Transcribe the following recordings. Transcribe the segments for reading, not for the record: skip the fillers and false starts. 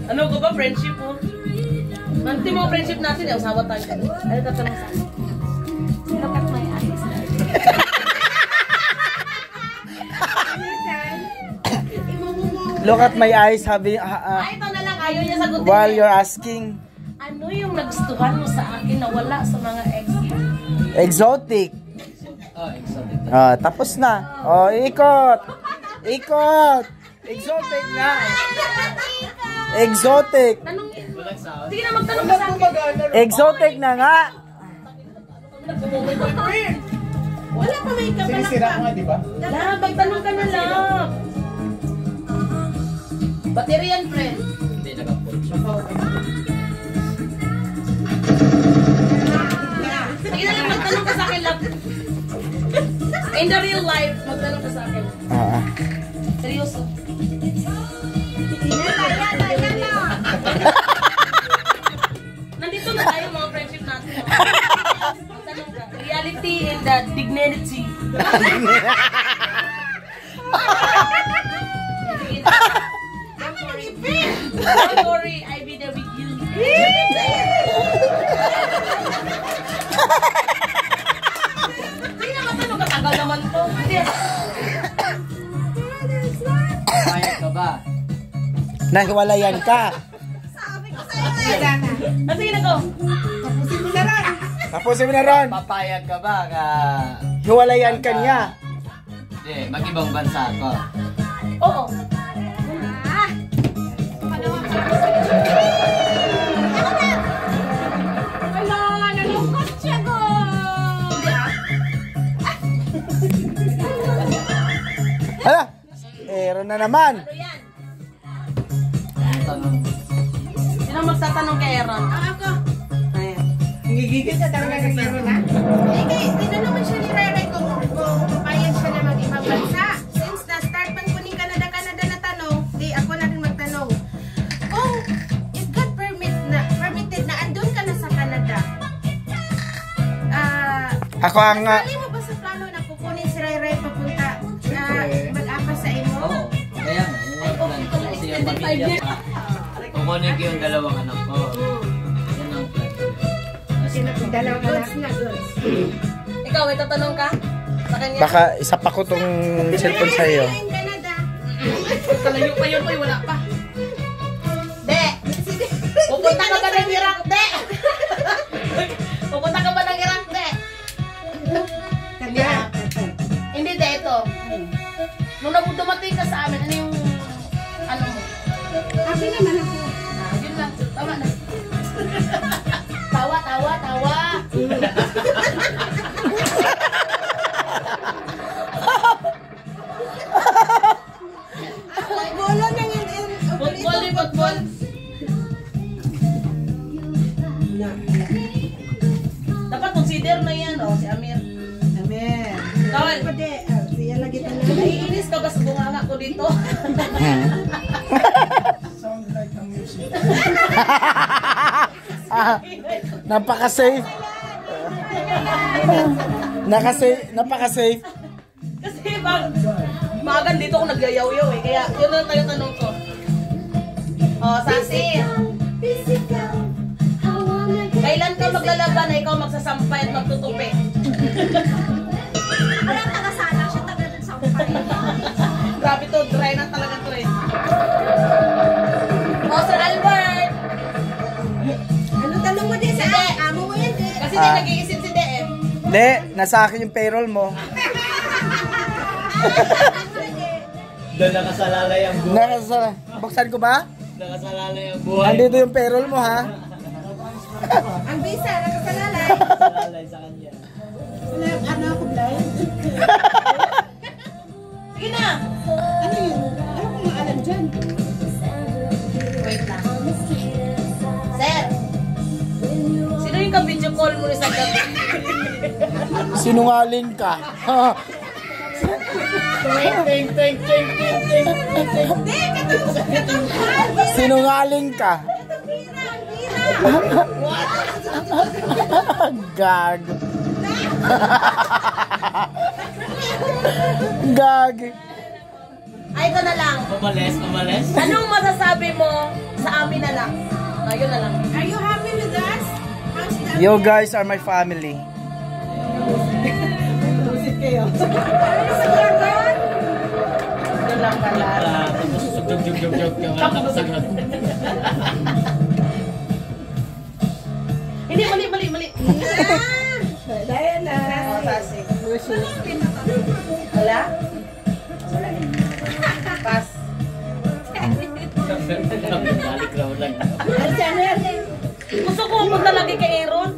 Ano ko ba, friendship mo? Nanti mo friendship natin, usawa tayo. Ano tatanong sa akin? Look at my eyes. Look at my eyes, sabi, Ito na lang, ayaw niya sagutin. while you're asking. Ano yung nagustuhan mo sa akin na wala sa mga ex? Exotic. Oh, exotic. Tapos na. Ikot. Ikot. Exotic na. Exotic. Tanongin mo. Sige na, magtanong ka sa akin. Exotic na nga. Wala pa may kapalang. Sinisira ko nga, di ba? Wala, magtanong ka na lang. Baterian, friend. Hindi nag-approach. Sige na lang, magtanong ka sa akin lang. In the real life, magtanong ka sa akin. Seryoso. Nandito na tayo mga friendship natin. Magtanong ka. Reality and the dignity. Don't worry, I be there with you. Sige na, magtanong ka. Tagal naman to. Payag ka ba? Nahiwalayan ka. Sige na, go. Tapusin mo na ron. Papayag ka ba? Hiwalayan ka niya. Hindi, mag-ibang bansa ako. Oo. Hala. Ero na naman. Ano yan? Tanong. Sino magtatanong kay Aaron? Ako. Ayan. Gigigil ka talaga ng meron na? Hindi na naman siya nireray kung papayag siya na mag-ibang bansa. Since na-start man ko ng Canada na tanong, di ako na rin magtanong. Kung if God permitted na andun ka na sa Canada, Ako ang... nagkali mo ba sa plano na kukunin si Ray papunta mag-apa sa imo? Oo. Kaya nga, yun yung plan ko. Kasi yung pamilya pa. Kukunin ko yung dalawang anak ko. Yan ang plan ko. Dalawang goods na goods. Ikaw, may tatanong ka? Sa kanya? Baka isa pa ko tong cellphone sa'yo. In Canada. Kalayo pa yun, wala pa. De! Pupunta ka ba ng Iraq, de? Pupunta ka ba ng Iraq, de? Hindi, de, ito. Nung dumating ka sa amin, ano yung... Ano mo? Sabi naman ako. Yun lang, tama na. Tawa, tawa, tawa. Bolo na yun. Football, football. Dapat consider na yan, oh, si Amir. Amen. Tawal. Siya lagi tayo. Naiinis ka ba sa bunganga ko dito? Sound like the music. Napaka-safe. Napaka-safe. Kasi magan dito ako nagyayaw-yaw eh. Kaya yun na tayo tanong ko. Oh, Sasi. Kailan ka maglalaban na ikaw magsasampay at magtutupi? Wala taga-sana siya taga-sampay. Grabe to, dry na talaga to eh. Oh, Sir Albert! Ano tanong mo din sa amo mo yan din? Kasi di nag-iisip si DM. Hindi, nasa akin yung payroll mo. Doon nakasalalay ang buhay. Buksan ko ba? Nakasalalay ang buhay. Andito yung payroll mo, ha? Ang visa, nakasalalay. Nakasalalay sa kanya. Ano ako, Blay? Sige na! Ano yun? Ano kung maalam dyan? Wait lang. Sir! Sino yung ka-video call mo sa gabi? Sinungaling ka. Sinungaling ka. Gag. Gag. Ay, ito na lang. Umalis. Anong masasabi mo sa amin na Yun na lang. Are you happy with us? How's the... You guys are my family. Yun lang pala. Tapos jog ka wala nakasagot. Hindi, mali. Dahil na. Wala? Pass. Balik raw lang. Gusto ko pumunta lagi kay Aaron.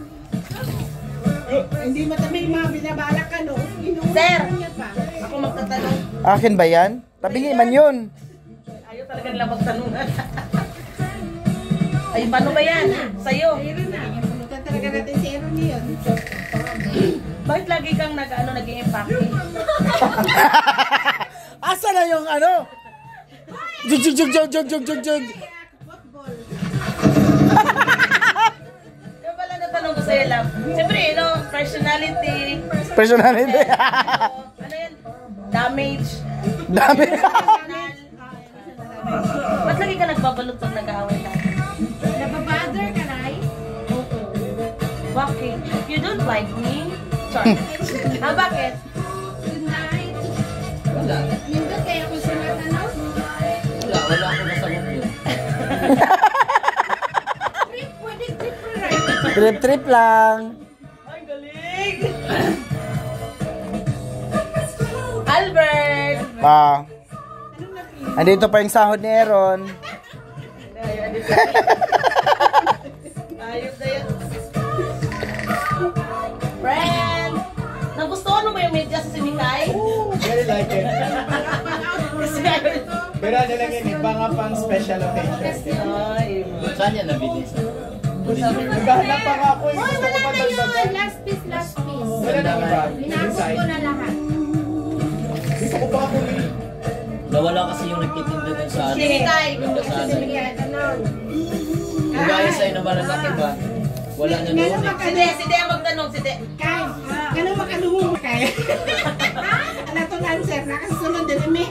Hindi mo may mga binabalak ka, no? Sir! Niya pa. Ako magtatanong. Akin ba yan? Tabingi man yun. Ayaw talaga nila magtanungan. Ay, paano ba yan? Sa'yo. Aaron na. Pumunta talaga natin si Aaron yun. Bakit lagi kang nag-i-empake? Asa na yung ano? Jug. Football. Yung pala natanong ko sa'yo, love. Siyempre, personality. Personality. Ano yan? Damage. Dami. Ba't lagi ka nagbabalot pag nag-aaway ka? Nababother ka, Rai? Bakit? You don't like me? Char. Bakit? Good night. Wala. Nindot kaya kung sulat, ano? Wala ako nasagot yun. Trip, pwede trip ko, Rai. Trip lang. Ay, galing! Albert! Andito pa yung sahod ni Aaron. Ayos na yan. Friend! Nagustuhan mo ba yung medyas sa Simikay? Very like it. Kasi Pero ano lang yun, iba nga pang special occasion. ay, Saan yan nabili? Naghahanap pa nga ako, Oy, gusto ko wala pa na yun. dagdagan. Last piece. Wala na iba. Binakot Inside. ko na lahat. Gusto ko pa ako Nawala kasi yung nagtitinda dun sa ano. Simikay! Sa ano. Kaya tanong. Kung gaya sa'yo na malalaki ba? Wala na noon eh. Si De ang magtanong, si De. Kay, ganun makalumong kay. Ano itong answer? Nakasunod din kami.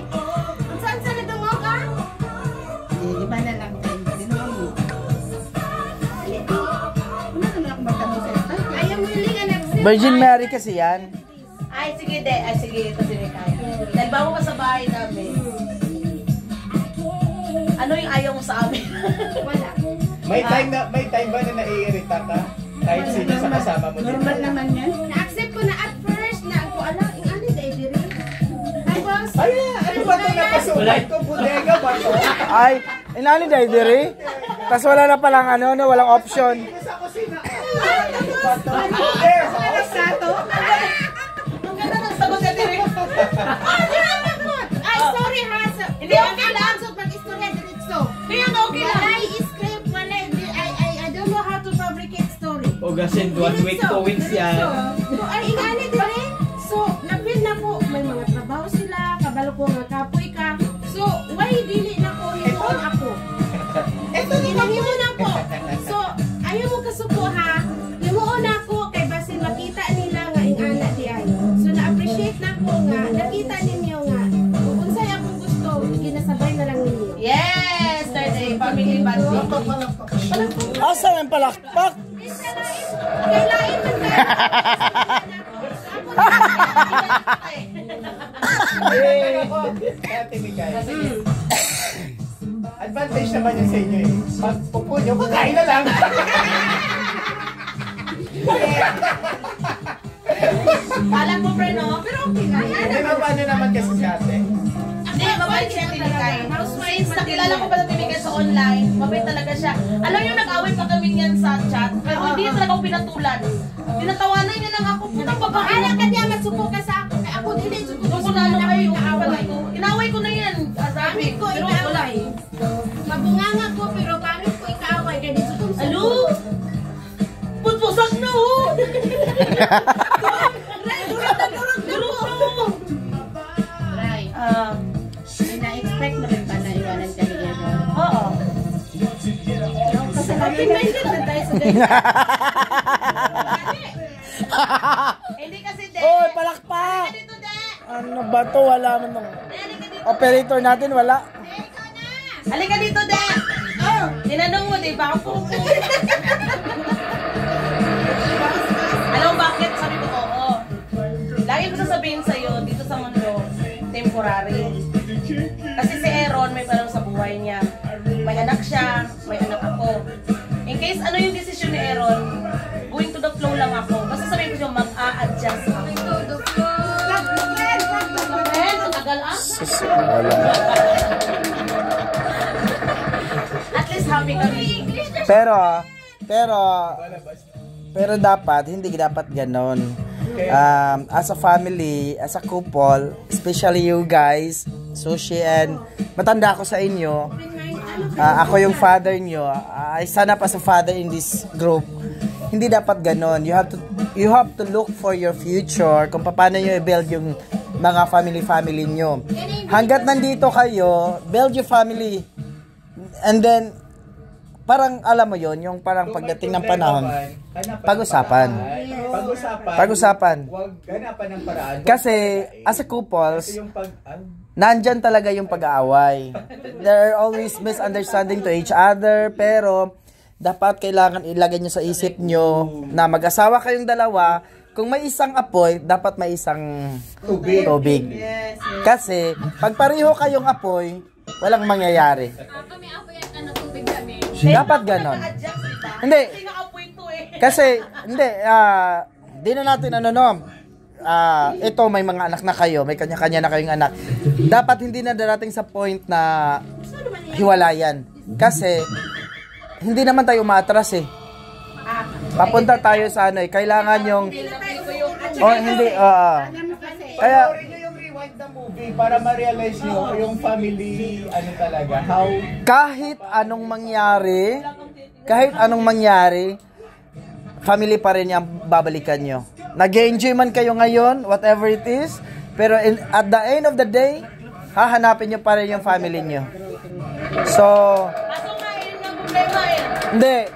Saan sa nadungo ka? Iba na lang tayo. Dinungo mo. Ano na ako magtanong sa'yo? I am willing and accept. Virgin Mary kasi yan. Ay, sige De. Ay, sige. Ito si Mikay. Dahil bago ka sa bahay namin. Ano yung ayaw mo sa amin? Wala. May time ba na naiirita ka? Kahit sino sa kasama mo dito? Normal naman yan. Na-accept ko na at first na ako, ala, yung ano, dahil diri. Tapos, Ay, ano ba ito napasulat ko? Bodega ba ito? Ay, inali dahil diri. Tapos wala na palang ano, no, walang option. Sa kusina. Ano ba ito? Warehouse? Sato? Ang ganda ng sagot sa Dire. Ay, sorry ha. Hindi, okay lang. So, pag-istorya diretso. Kaya nga okay lang. Wala script, wala. I don't know how to fabricate story. Ugasin 1 week, 2 weeks yan. So, ay, ingani dire. So, na-feel na po, may mga trabaho sila, kabalo ko nga kapoy ka. So, why dili na ko himuon ako? Ito Hinahimo na po. So, ayaw mo kasuko ha. Himuon ako, kay basin makita nila nga ingana di ay. So, na-appreciate na ko nga, nakita ninyo nga. Kung unsay akong gusto, ginasabay na lang ninyo. Yes! Third day, family bonding. Asa yung palakpak? Kay lain man kayo. Eh, Ate Mikay. Advantage naman yun sa inyo eh. Pag upo nyo, kakain na lang. Alam mo, pre, no? Pero okay lang. Hindi ba paano naman kasi si ate? Hindi, mabait siya Timikay. Since nakilala ko pala Timikay sa online, mabait talaga siya. Alam niyo, nag-away pa kami niyan sa chat, pero hindi talaga ako pinatulan. Tinatawanan niya lang ako, putang babae. Anak ka diya, matsuko ka sa ako. Kay ako dili, suko Kung ko ano na kayo, kaaway. inaway ko na yan. Sabi Pangit ko pero wala. ikaaway. Mabunganga ko, pero pangit ko ikaaway. Kaya di suko sa Alo? Putpusak na, oh! Durog! Right. Na-expect mo rin ba na iwanan ka ni Aaron? Oo. Kasi open-minded na tayo sa ganyan. Hindi kasi, De. Oy, palakpak! Dito, De. Ano ba to? Wala man nung Halika dito. operator natin, wala. Halika dito, De. Oh, tinanong mo, di ba? Ako po. anak siya, may anak ako. In case ano yung desisyon ni Aaron, going to the flow lang ako. Basta sabihin ko siya, mag-a-adjust ako. Ang tagal Wala. At least happy kami. Pero dapat, hindi dapat ganon. As a family, as a couple, especially you guys, Sushi and matanda ako sa inyo, ako yung father nyo, I stand up as a father in this group. Hindi dapat ganon. You have to look for your future, kung paano nyo i-build yung mga family nyo. Hanggat nandito kayo, build your family. And then, parang alam mo yon, yung parang pagdating ng panahon, pag-usapan. Huwag hanapan ng paraan. Kasi, as a couples, nandyan talaga yung pag-aaway. There are always misunderstanding to each other, pero dapat kailangan ilagay nyo sa isip nyo na mag-asawa kayong dalawa. Kung may isang apoy, dapat may isang tubig. Kasi, pag pareho kayong apoy, walang mangyayari. Dapat ganon. Hindi. Kasi, hindi, di na natin ito may mga anak na kayo, may kanya-kanya na kayong anak. Dapat hindi na darating sa point na hiwalayan. Kasi, hindi naman tayo umatras eh. Papunta tayo sa kailangan yung hindi, kaya panoorin nyo yung rewind na movie para ma-realize nyo yung family, talaga, how kahit anong mangyari, family pa rin yung babalikan nyo. Nag-enjoy man kayo ngayon, whatever it is, pero at the end of the day, hahanapin nyo pa rin yung family nyo. So, hindi,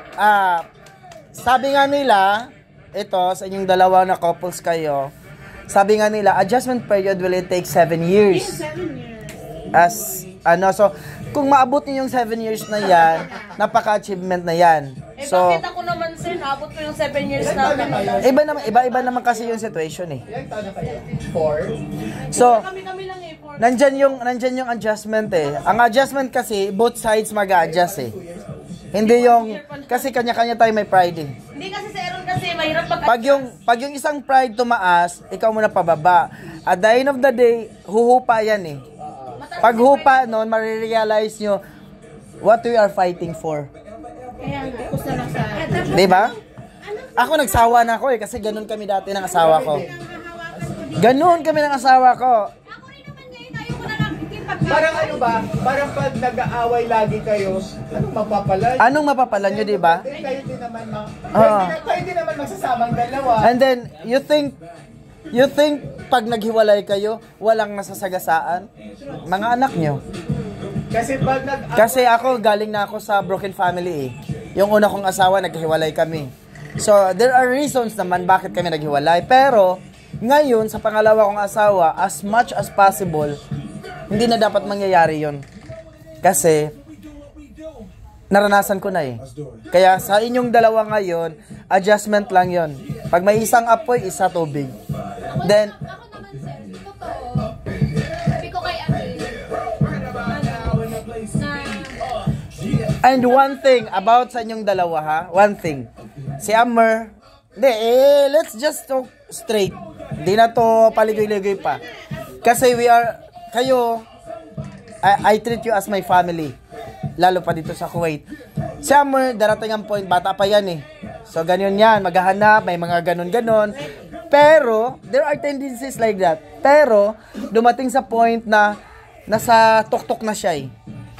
sabi nga nila, ito, sa inyong dalawa na couples kayo, sabi nga nila, adjustment period will take 7 years. So, kung maabot niyo yung 7 years na yan, napaka-achievement na yan. So, bakit ako naman, sir, naabot ko yung 7 years na. iba naman kasi yung situation eh. ilang taon na kayo? 4? So, Kami lang eh. nandyan yung adjustment eh. Ang adjustment kasi, both sides mag-a-adjust eh. Hindi yung, kasi kanya-kanya tayo may pride eh. Hindi kasi si Aaron kasi mahirap Pag yung isang pride tumaas, ikaw muna pababa. At the end of the day, huhupa yan eh. Pag hupa nun, marirealize nyo what we are fighting for. Diba? Ako nagsawa na ako eh, kasi ganun kami dati ng asawa ko. Ganun kami ng asawa ko. Parang parang pag nag-aaway lagi kayo, anong mapapala nyo, diba? Kayo din naman magsasamang dalawa. And then, you think pag naghiwalay kayo, walang nasasagasaan? Mga anak nyo. Kasi ako, galing na ako sa broken family eh. Yung una kong asawa, naghiwalay kami. So, there are reasons naman bakit kami naghiwalay. Pero, ngayon, sa pangalawa kong asawa, as much as possible, hindi na dapat mangyayari yon. Kasi, naranasan ko na eh. Kaya sa inyong dalawa ngayon, adjustment lang yon. Pag may isang apoy, isa tubig. Then, ako naman sir, totoo. Sabi ko kay Ate, and one thing about sa inyong dalawa ha, one thing. Si Amber, let's just talk straight. Di na to paligoy-ligoy pa. Kasi I treat you as my family. Lalo pa dito sa Kuwait. Si Amber, darating ang point, bata pa yan eh. So, ganyan yan, maghahanap, may mga ganon-ganon. Pero, there are tendencies like that. Pero, dumating sa point na nasa tuktok na siya eh.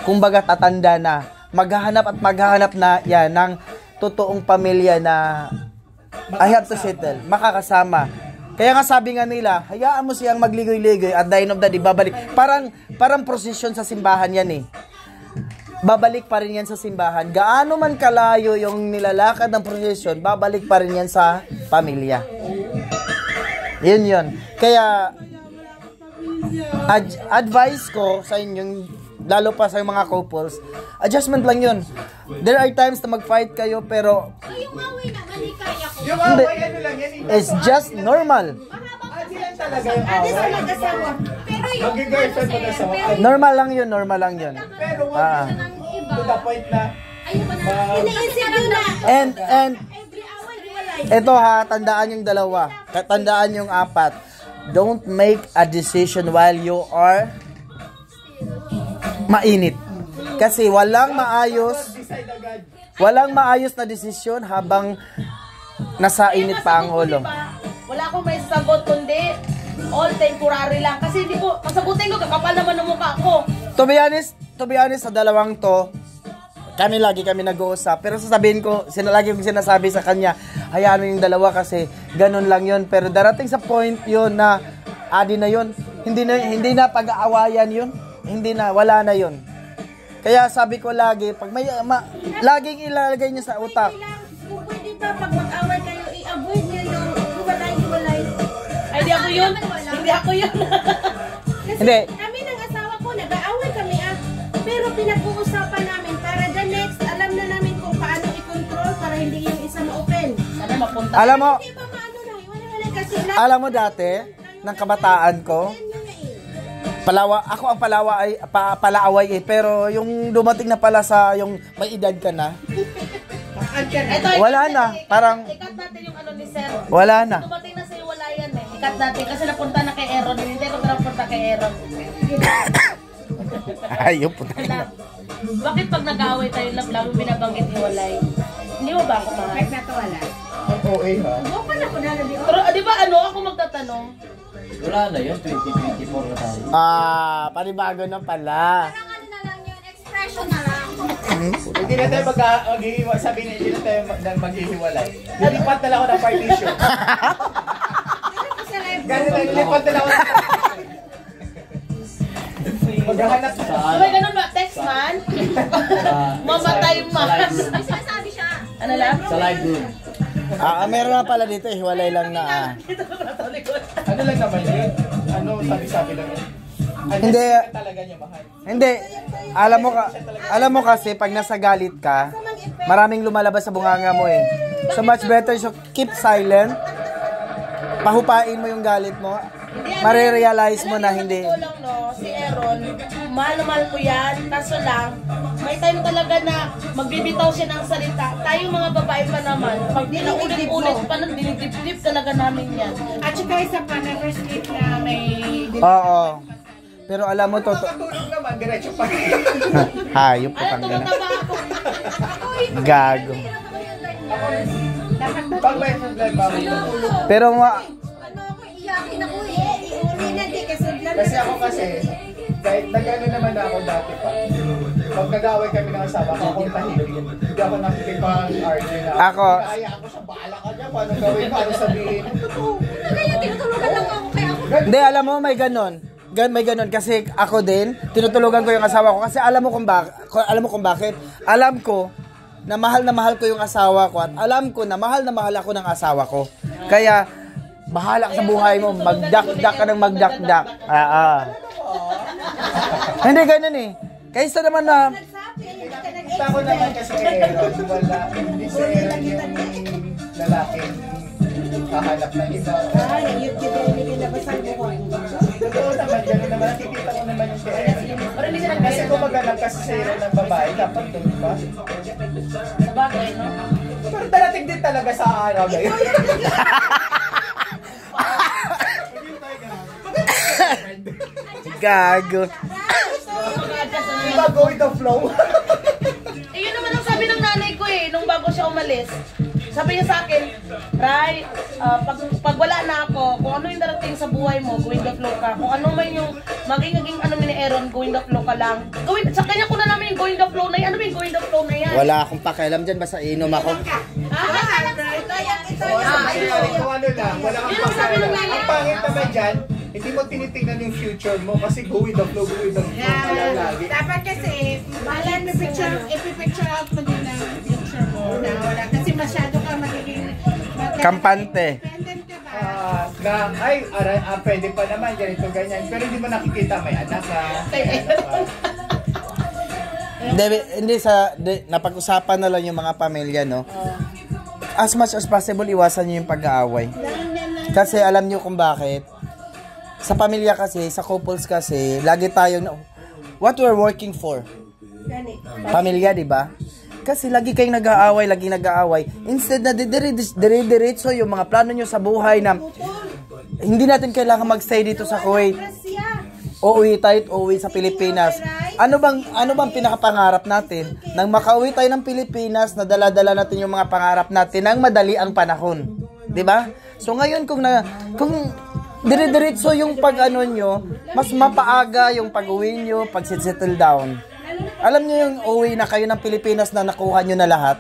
Kumbaga, tatanda na. Maghahanap na yan ng totoong pamilya na I have to settle, makakasama. Kaya nga sabi nga nila, hayaan mo siyang magligoy-ligoy at the end of the day, babalik. Parang prosesyon sa simbahan yan eh. Babalik pa rin yan sa simbahan. Gaano man kalayo yung nilalakad ng prosesyon, babalik pa rin yan sa pamilya. Yun. Kaya, advice ko sa inyong, lalo pa sa mga couples, adjustment lang yun. There are times na mag-fight kayo, pero yung away naman, kaya ko. Yung away, lang yan. It's just normal. Yan talaga yung away. Pero yung Mag-girlfriend mag-asawa. Normal lang yun. Pero wag ng to the point na Ayoko na. Iniisip nyo na. And Every hour, hiwalay. ito ha, tandaan yung dalawa. Tandaan yung apat. Don't make a decision while you are mainit. Kasi walang maayos decide agad. na desisyon habang nasa init pa ang ulo. Wala akong may sagot kundi all temporary lang. Kasi hindi ko, masagutin ko, kakapal naman ang mukha ko. To be honest, sa dalawang to, lagi kami nag-uusap. Pero sasabihin ko, lagi kong sinasabi sa kanya, hayaan mo yung dalawa kasi ganun lang yun. Pero darating sa point yun na, adi na yun. Hindi na pag-aawayan yun. Wala na yun. Kaya sabi ko lagi, pag laging ilalagay niyo sa utak. Kung pwede ba, pag mag-away kayo, i-avoid nyo yung hiwalay. Ay, hindi ako yun. Hindi ako yun. Kasi Hindi. kami ng asawa ko, nag-aaway kami pero pinag-uusapan namin para the next, alam na namin kung paano i-control para hindi yung isa ma-open. Sana mapunta. Alam mo, Hindi ba maano na, hiwalay kasi alam mo dati, ng kabataan ko, ako ang palaaway pero yung dumating na pala sa yung may edad ka na, Ito, wala na, parang ikat natin yung ano ni Sir. wala na. Dumating na sa iwalayan eh. Ikat natin kasi napunta na kay Aaron. Hindi ko napunta kay Aaron. Ay, yung puta. Bakit pag nag-aaway tayo lalo binabanggit iwalay? Hindi mo ba ako mahal? na to wala. Ang OA ha. Bukan ako na di Pero di ba ano ako magtatanong? Wala na yun, 2024 na tayo. Panibago na pala. Parang ano na lang yun, expression na lang. Hindi na tayo maghihiwalay. Sabihin na hindi na tayo maghihiwalay. Lilipat na lang ako ng partition. Ganun lang, lilipat na lang ako ng maghahanap na. Sabay ganun ba? Text man? Mamatay man. May sinasabi siya. Ano lang? Sa live room. Meron na pala dito, hiwalay lang na. Ano lang naman yun? Ano sabi-sabi lang yun? Hindi. Talaga niya mahal. Hindi. Alam mo kasi pag nasa galit ka, maraming lumalabas sa bunganga mo eh. So much better so keep silent. Pahupain mo yung galit mo. Marirealize mo na hindi. Alam niyo, lang, no? Si Aaron, mahal na mahal ko yan. Kaso lang, may time talaga na magbibitaw siya ng salita. Tayong mga babae pa naman, pag pinaulit-ulit pa nang dinidip-dip talaga namin yan. At saka isa pa, never sleep na may... Oo. Pero alam mo, Makatulog naman, diretso pa. hayop Ano, putang gana. tumataba ako. Gago. Pag may sudlan ba? Pero Ano ako, iyakin ako eh. Iuli na di kasi Kasi ako kasi, kahit nag-ano naman ako dati pa, pag nag-away kami ng asawa ko, akong tahimik. Hindi ako nakikipag-argue na. Ako- Kaya ako sa bahala ka dyan, paano gawin, paano sabihin. Kaya tinutulugan lang ako, kaya ako. hindi, alam mo, may ganon. May ganon kasi ako din, tinutulugan ko yung asawa ko kasi alam mo kung bakit. Alam ko na mahal ko yung asawa ko at alam ko na mahal ako ng asawa ko. Kaya bahala ka sa buhay mo, magdak-dak ka ng magdak-dak. Hindi ganon eh. Kaysa naman na Kita ko naman kasi kay Aaron, wala, hindi si Aaron yung lalaking kahanap ng iba. yung YouTube yung nilalabasan ko ko. Totoo naman, gano'n naman, nakikita ko naman yung kay Aaron. Pero hindi siya Kasi nag-gaya. kung maghanap kasi sa Aaron ng babae, dapat doon, di ba? Sa bagay, no? Pero darating din talaga sa araw na yun. gago. Di ba go with the flow? Eh, yun naman ang sabi ng nanay ko eh, nung bago siya umalis. Sabi niya sa akin, Ray, pag wala na ako, kung ano yung darating sa buhay mo, going the flow ka. Kung ano man yung maging ano ni Aaron, going the flow ka lang. Sa kanya ko na namin yung going the flow na yan. Ano ba yung going the flow na yan? Wala akong pakialam dyan, basta inom ako. Kung ano lang, wala kang pakialam. Ang pangit naman dyan, hindi mo tinitingnan yung future mo kasi go with the flow, go with the flow ka lang lagi. Dapat kasi, malan mo picture, ipipicture out mo din ang future mo na wala. Kasi masyado ka magiging... Kampante. Dependent ka ba? Pwede pa naman, ganito, ganyan. Pero hindi mo nakikita, may anak ka. Napag-usapan na lang yung mga pamilya, no? As much as possible, iwasan nyo yung pag-aaway. Kasi alam nyo kung bakit. Sa pamilya kasi, sa couples kasi, lagi tayo, what we're working for. Gani. Pamilya, di ba? Kasi lagi kayong nag-aaway, Instead na dire-diretso yung mga plano nyo sa buhay na hindi natin kailangan magstay dito sa Kuwait. Grasya. Uuwi sa Pilipinas. Ano bang pinakapangarap natin? Nang makauwi tayo ng Pilipinas, na dala-dala natin yung mga pangarap natin nang madali ang panahon. 'Di ba? So ngayon kung dire-diretso yung pag-ano nyo, mas mapaaga yung pag-uwi nyo, pag-settle down. Alam nyo yung uwi na kayo ng Pilipinas na nakuha nyo na lahat?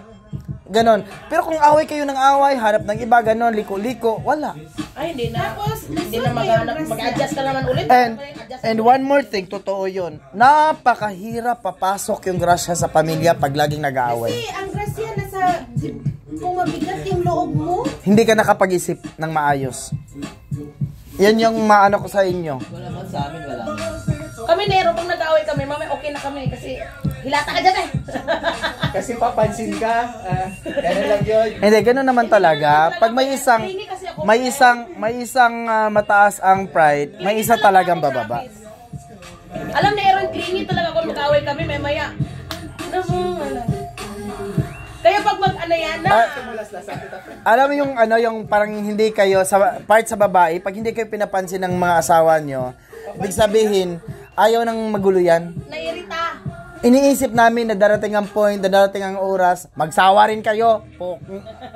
Ganon. Pero kung away kayo ng away, hanap ng iba, ganon, liko-liko, wala. Ay, hindi na. Tapos, Hindi na mag-adjust ka naman ulit. And one more thing, totoo yun. Napakahirap papasok yung grasya sa pamilya pag laging nag-aaway. Kasi ang grasya nasa, kung mabigat yung loob mo, Hindi ka nakapag-isip ng maayos. Yan yung maano ko sa inyo. Wala man sa amin, wala man. Kami Nero, pag nag-away kami, mami, okay na kami kasi hilata ka dyan eh. Kasi papansin ka, gano'n lang yun. Hindi, gano'n naman talaga. Pag may isang mataas ang pride, may isa talagang bababa. Alam ni Aaron, clingy talaga kung mag-away kami, may maya. Kaya pag mag-ano yan na, Alam mo yung parang hindi kayo sa part sa babae, pag hindi kayo pinapansin ng mga asawa nyo, ibig sabihin, ayaw nang magulo yan. nairita. Iniisip namin na darating ang point, na darating ang oras, magsawa rin kayo.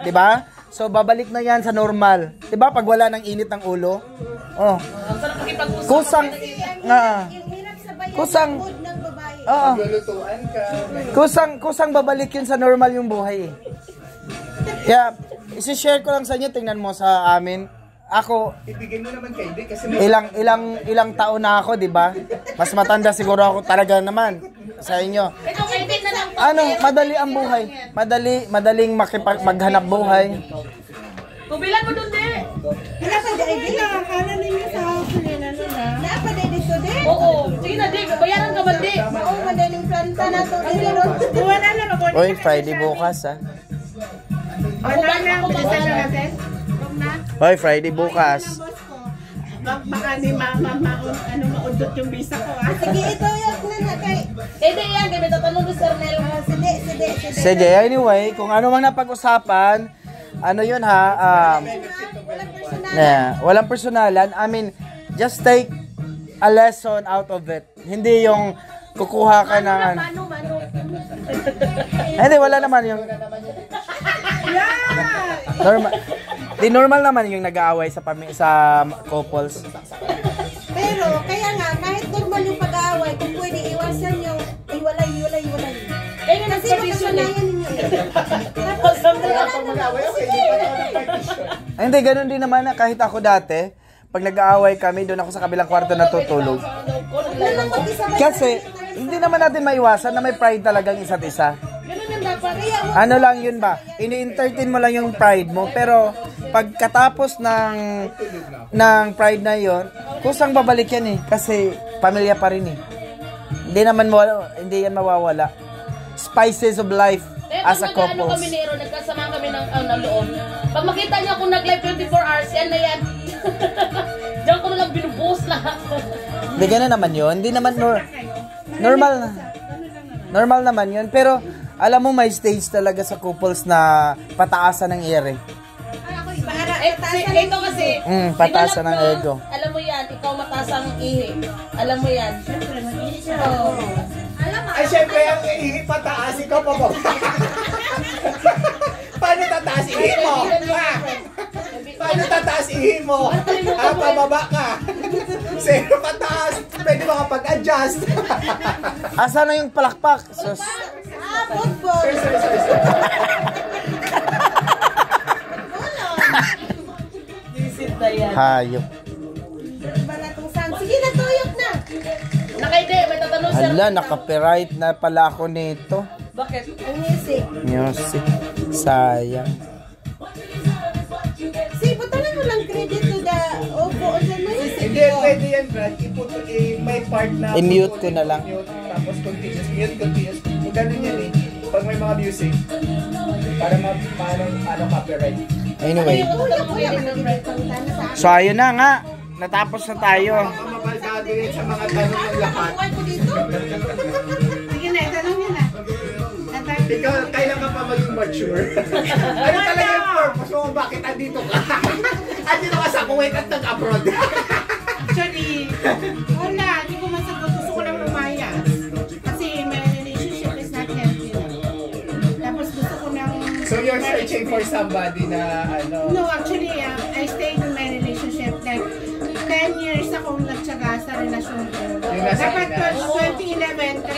'Di ba? So babalik na yan sa normal. 'Di ba? Pag wala ng init ng ulo. Oh. Ang sarap makipag-usap. Kusang nga. yung hirap sa bayan Kusang ng mood ng babae. Oo. Lulutuan ka. Kusang babalik yun sa normal yung buhay. Kaya isi-share ko lang sa inyo, tingnan mo sa amin. Ako, Ibigay mo naman kay Vic kasi may ilang taon na ako, 'di ba? Mas matanda siguro ako talaga naman sa inyo. Ito, kaibigan na lang. Ano, madali ang buhay. Madaling maghanap buhay. Kubilan mo doon, di. Wala pa dahil nakakala ninyo sa house nila na. Wala pa dahil dito din. Oo. Sige na, di. Bayaran ka man, di. Oo, madaling planta na ito. Wala na mag Oy, Friday bukas, ha. Ako ba natin? Hoy, Friday bukas. Baka ni mama maudot yung visa ko Sige, ito yung na kay. Hindi yan, kaya may tatanong ni Sir Nel. Sige. Sige, anyway, kung ano mang napag-usapan, ano yun ha, walang personalan. I mean, just take a lesson out of it. Hindi yung kukuha ka ng ano. Mano. Hindi, wala naman yung... Normal naman yung nag-aaway sa couples. Pero, kaya nga, kahit normal yung pag-aaway, kung pwede iwasan yung iwalay. Kaya nga Kasi nag-partition eh. nakasanayan ninyo eh. pag mag-away, okay, hindi pa ako ng partition. Ay, hindi, ganun din naman na kahit ako dati, pag nag-aaway kami, doon ako sa kabilang kwarto natutulog. Kasi, hindi naman natin maiwasan na may pride talagang isa't isa. Ganun yung dapat. Ano lang yun ba? Ini-entertain mo lang yung pride mo, pero pagkatapos ng pride na yon, kusang babalik yan eh, kasi pamilya pa rin eh. Hindi yan mawawala. Spices of life as a Pag couple. kami ni Aaron, nagkasama kami ng loob. Pag makita niya akong nag-live 24 hours, yan na yan. Diyan ko na lang binubuhos lahat. Hindi gano'n naman yun. Hindi naman normal naman yun. Pero alam mo may stage talaga sa couples na pataasan ng ere. Ito kasi, pataasan iba ng lang ego. Alam mo yan, ikaw mataas ang ihi. Alam mo yan. Ay, syempre, ang ihi pataas, ikaw pa ba? Paano tataas ihi mo? Paano tataas ihi mo? Pababa ka. Zero pataas. Pwede makapag-adjust. Asa na yung palakpak? Sus. Football. Sorry. Visit na yan. Hayop. Sige na, tuyok na. Nakaide, may tatanong sir. Hala, naka-copyright na pala ako nito. Bakit? Ang music. Music. Sayang. See, putalan mo lang credit to the Opo o sa music. Hindi, pwede yan, Brad. May part na... I-mute ko na lang. Mute, tapos continuous. Mute. Kung ganun yan eh. Pag may mga music, para paano copyright. Anyway. Tuyok ko lang. So, ayun na nga. Natapos na tayo. Mabaldado yan sa mga tanong ng lahat. Buhay ko dito. Sige na, itanong niyo Ikaw, kailan ka pa maging mature? Ano talaga yung purpose mo? Bakit andito ka? Andito ka sa Kuwait at nag-abroad. Actually, wala, hindi ko masagot. Gusto ko lang lumayas. Kasi my relationship is not healthy. Tapos gusto ko nang... So you're searching for somebody na ano? No, actually, I stayed in my relationship like 10 years akong nagtsaga sa relasyon ko. Yung nasa Dapat Pinas. 2011,